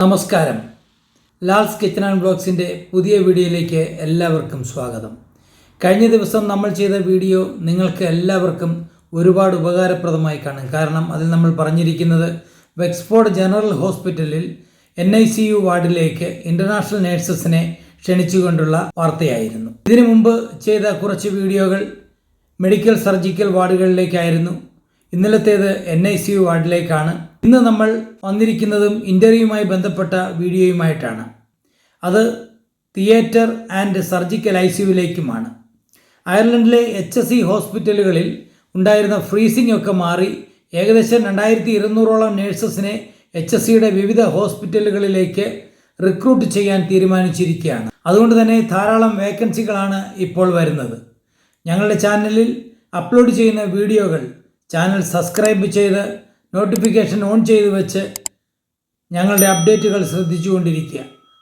നമസ്കാരം. Lal's kitchen and ബ്ലോഗ്സിൻ്റെ പുതിയ വീഡിയോയിലേക്ക് എല്ലാവർക്കും സ്വാഗതം. കഴിഞ്ഞ ദിവസം നമ്മൾ ചെയ്ത വീഡിയോ നിങ്ങൾക്ക് എല്ലാവർക്കും ഒരുപാട് ഉപകാരപ്രദമായി കാണും. കാരണം അതിൽ നമ്മൾ പറഞ്ഞിരിക്കുന്നത് വെക്സ്ഫോർഡ് ജനറൽ ഹോസ്പിറ്റലിൽ NICU വാർഡിലേക്ക് ഇൻ്റർനാഷണൽ നേഴ്സസിനെ ക്ഷണിച്ചുകൊണ്ടുള്ള വാർത്തയായിരുന്നു. ഇതിനു മുമ്പ് ചെയ്ത കുറച്ച് വീഡിയോകൾ മെഡിക്കൽ സർജിക്കൽ വാർഡുകളിലേക്കായിരുന്നു. ഇന്നലത്തേത് NICU വാർഡിലേക്കാണ്. ഇന്ന് നമ്മൾ വന്നിരിക്കുന്നതും ഇൻ്റർവ്യൂവുമായി ബന്ധപ്പെട്ട വീഡിയോയുമായിട്ടാണ്. അത് തിയേറ്റർ ആൻഡ് സർജിക്കൽ ICUവിലേക്കുമാണ്. അയർലൻഡിലെ HSE ഹോസ്പിറ്റലുകളിൽ ഉണ്ടായിരുന്ന ഫ്രീസിംഗ് ഒക്കെ മാറി ഏകദേശം 2200ഓളം നേഴ്സസിനെ HSEയുടെ വിവിധ ഹോസ്പിറ്റലുകളിലേക്ക് റിക്രൂട്ട് ചെയ്യാൻ തീരുമാനിച്ചിരിക്കുകയാണ്. അതുകൊണ്ട് തന്നെ ധാരാളം വേക്കൻസികളാണ് ഇപ്പോൾ വരുന്നത്. ഞങ്ങളുടെ ചാനലിൽ അപ്ലോഡ് ചെയ്യുന്ന വീഡിയോകൾ ചാനൽ സബ്സ്ക്രൈബ് ചെയ്ത് നോട്ടിഫിക്കേഷൻ ഓൺ ചെയ്ത് വെച്ച് ഞങ്ങളുടെ അപ്ഡേറ്റുകൾ ശ്രദ്ധിച്ചുകൊണ്ടിരിക്കുക.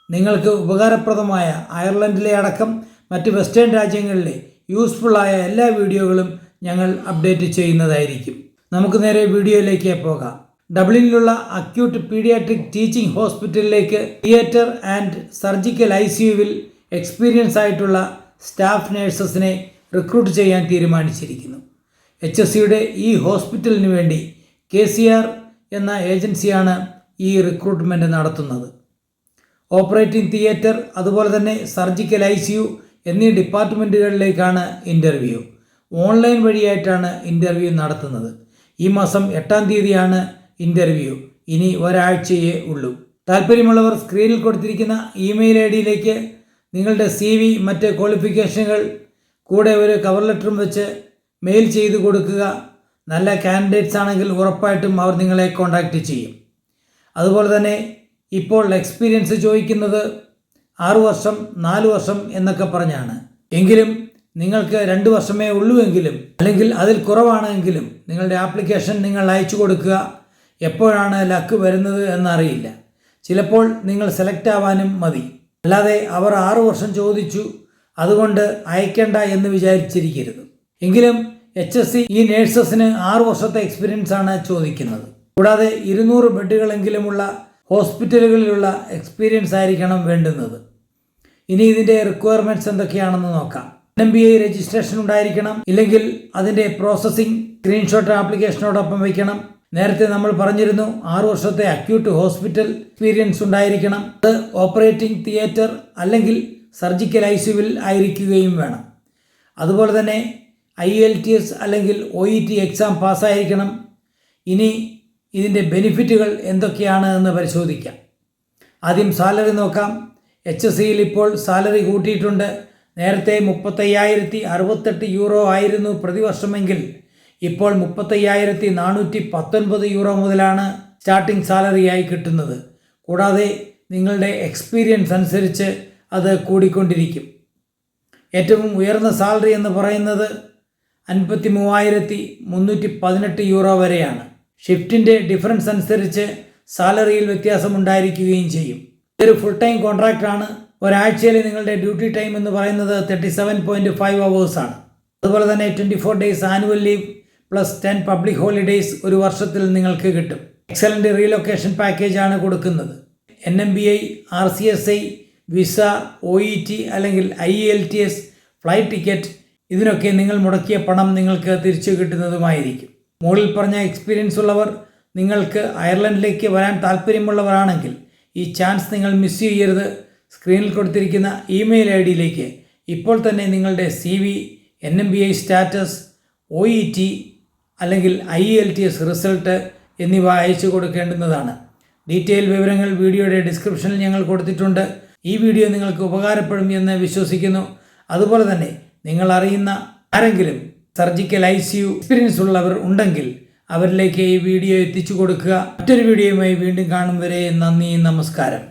നിങ്ങൾക്ക് ഉപകാരപ്രദമായ അയർലൻഡിലെ അടക്കം മറ്റ് വെസ്റ്റേൺ രാജ്യങ്ങളിലെ യൂസ്ഫുള്ളായ എല്ലാ വീഡിയോകളും ഞങ്ങൾ അപ്ഡേറ്റ് ചെയ്യുന്നതായിരിക്കും. നമുക്ക് നേരെ വീഡിയോയിലേക്ക് പോകാം. ഡബ്ലിനിലുള്ള അക്യൂട്ട് പീഡിയാട്രിക് ടീച്ചിങ് ഹോസ്പിറ്റലിലേക്ക് തിയേറ്റർ ആൻഡ് സർജിക്കൽ ICUവിൽ എക്സ്പീരിയൻസ് ആയിട്ടുള്ള സ്റ്റാഫ് നേഴ്സസിനെ റിക്രൂട്ട് ചെയ്യാൻ തീരുമാനിച്ചിരിക്കുന്നു. HSEയുടെ ഈ ഹോസ്പിറ്റലിന് വേണ്ടി KCR എന്ന ഏജൻസിയാണ് ഈ റിക്രൂട്ട്മെൻറ്റ് നടത്തുന്നത്. ഓപ്പറേറ്റിംഗ് തിയേറ്റർ അതുപോലെ തന്നെ സർജിക്കൽ ICU എന്നീ ഡിപ്പാർട്ട്മെൻറ്റുകളിലേക്കാണ് ഇൻ്റർവ്യൂ. ഓൺലൈൻ വഴിയായിട്ടാണ് ഇൻ്റർവ്യൂ നടത്തുന്നത്. ഈ മാസം 8-ാം തീയതിയാണ് ഇൻ്റർവ്യൂ. ഇനി ഒരാഴ്ചയേ ഉള്ളൂ. താല്പര്യമുള്ളവർ സ്ക്രീനിൽ കൊടുത്തിരിക്കുന്ന ഇമെയിൽ ID-യിലേക്ക് നിങ്ങളുടെ CV, മറ്റ് ക്വാളിഫിക്കേഷനുകൾ കൂടെ ഒരു കവർ ലെറ്ററും വെച്ച് മെയിൽ ചെയ്ത് കൊടുക്കുക. നല്ല കാൻഡിഡേറ്റ്സ് ആണെങ്കിൽ ഉറപ്പായിട്ടും അവർ നിങ്ങളെ കോൺടാക്റ്റ് ചെയ്യും. അതുപോലെ തന്നെ ഇപ്പോൾ എക്സ്പീരിയൻസ് ചോദിക്കുന്നത് 6 വർഷം 4 വർഷം എന്നൊക്കെ പറഞ്ഞാണ്. എങ്കിലും നിങ്ങൾക്ക് 2 വർഷമേ ഉള്ളൂവെങ്കിലും അല്ലെങ്കിൽ അതിൽ കുറവാണെങ്കിലും നിങ്ങളുടെ ആപ്ലിക്കേഷൻ നിങ്ങൾ അയച്ചു കൊടുക്കുക. എപ്പോഴാണ് ലക്ക് വരുന്നത് എന്നറിയില്ല. ചിലപ്പോൾ നിങ്ങൾ സെലക്ട് ആവാനും മതി. അല്ലാതെ അവർ 6 വർഷം ചോദിച്ചു അതുകൊണ്ട് അയക്കേണ്ട എന്ന് വിചാരിച്ചിരിക്കരുത്. എങ്കിലും HSE ഈ നേഴ്സസിന് 6 വർഷത്തെ എക്സ്പീരിയൻസ് ആണ് ചോദിക്കുന്നത്. കൂടാതെ 200 ബെഡുകളെങ്കിലുമുള്ള ഹോസ്പിറ്റലുകളിലുള്ള എക്സ്പീരിയൻസ് ആയിരിക്കണം വേണ്ടുന്നത്. ഇനി ഇതിൻ്റെ റിക്വയർമെൻറ്റ്സ് എന്തൊക്കെയാണെന്ന് നോക്കാം. NMBI രജിസ്ട്രേഷൻ ഉണ്ടായിരിക്കണം. ഇല്ലെങ്കിൽ അതിൻ്റെ പ്രോസസ്സിംഗ് സ്ക്രീൻഷോട്ട് ആപ്ലിക്കേഷനോടൊപ്പം വയ്ക്കണം. നേരത്തെ നമ്മൾ പറഞ്ഞിരുന്നു 6 വർഷത്തെ അക്യൂട്ട് ഹോസ്പിറ്റൽ എക്സ്പീരിയൻസ് ഉണ്ടായിരിക്കണം. അത് ഓപ്പറേറ്റിംഗ് തിയേറ്റർ അല്ലെങ്കിൽ സർജിക്കൽ ICUവിൽ ആയിരിക്കുകയും വേണം. അതുപോലെ തന്നെ IELTS അല്ലെങ്കിൽ OET എക്സാം പാസ്സായിരിക്കണം. ഇനി ഇതിൻ്റെ ബെനിഫിറ്റുകൾ എന്തൊക്കെയാണ് എന്ന് പരിശോധിക്കാം. ആദ്യം സാലറി നോക്കാം. HSEയിൽ ഇപ്പോൾ സാലറി കൂട്ടിയിട്ടുണ്ട്. നേരത്തെ 35,068 യൂറോ ആയിരുന്നു പ്രതിവർഷമെങ്കിൽ ഇപ്പോൾ 35,419 യൂറോ മുതലാണ് സ്റ്റാർട്ടിംഗ് സാലറിയായി കിട്ടുന്നത്. കൂടാതെ നിങ്ങളുടെ എക്സ്പീരിയൻസ് അനുസരിച്ച് അത് കൂടിക്കൊണ്ടിരിക്കും. ഏറ്റവും ഉയർന്ന സാലറി എന്ന് പറയുന്നത് 53,318 യൂറോ വരെയാണ്. ഷിഫ്റ്റിൻ്റെ ഡിഫറൻസ് അനുസരിച്ച് സാലറിയിൽ വ്യത്യാസമുണ്ടായിരിക്കുകയും ചെയ്യും. ഇതൊരു ഫുൾ ടൈം കോൺട്രാക്റ്റാണ്. ഒരാഴ്ചയിൽ നിങ്ങളുടെ ഡ്യൂട്ടി ടൈം എന്ന് പറയുന്നത് 37.5 അവേഴ്സാണ്. അതുപോലെ തന്നെ 24 days annual leave plus 10 public holidays ഒരു വർഷത്തിൽ നിങ്ങൾക്ക് കിട്ടും. എക്സലൻ്റ് റീലൊക്കേഷൻ പാക്കേജാണ് കൊടുക്കുന്നത്. NMBI, RCSI, വിസ, OET അല്ലെങ്കിൽ IELTS, ഫ്ലൈറ്റ് ടിക്കറ്റ് ഇതിനൊക്കെ നിങ്ങൾ മുടക്കിയ പണം നിങ്ങൾക്ക് തിരിച്ചു കിട്ടുന്നതുമായിരിക്കും. മുകളിൽ പറഞ്ഞ എക്സ്പീരിയൻസ് ഉള്ളവർ നിങ്ങൾക്ക് അയർലൻഡിലേക്ക് വരാൻ താല്പര്യമുള്ളവരാണെങ്കിൽ ഈ ചാൻസ് നിങ്ങൾ മിസ് ചെയ്യരുത്. സ്ക്രീനിൽ കൊടുത്തിരിക്കുന്ന ഇമെയിൽ ID-യിലേക്ക് ഇപ്പോൾ തന്നെ നിങ്ങളുടെ CV, NMBI സ്റ്റാറ്റസ്, OET അല്ലെങ്കിൽ IELTS റിസൾട്ട് എന്നിവ അയച്ചു കൊടുക്കേണ്ടുന്നതാണ്. ഡീറ്റെയിൽ വിവരങ്ങൾ വീഡിയോയുടെ ഡിസ്ക്രിപ്ഷനിൽ ഞങ്ങൾ കൊടുത്തിട്ടുണ്ട്. ഈ വീഡിയോ നിങ്ങൾക്ക് ഉപകാരപ്പെടും എന്ന് വിശ്വസിക്കുന്നു. അതുപോലെ തന്നെ നിങ്ങൾ അറിയുന്ന ആരെങ്കിലും സർജിക്കൽ ICU എക്സ്പീരിയൻസ് ഉള്ളവർ ഉണ്ടെങ്കിൽ അവരിലേക്ക് ഈ വീഡിയോ എത്തിച്ചു കൊടുക്കുക. മറ്റൊരു വീഡിയോയുമായി വീണ്ടും കാണും വരെ നന്ദി, നമസ്കാരം.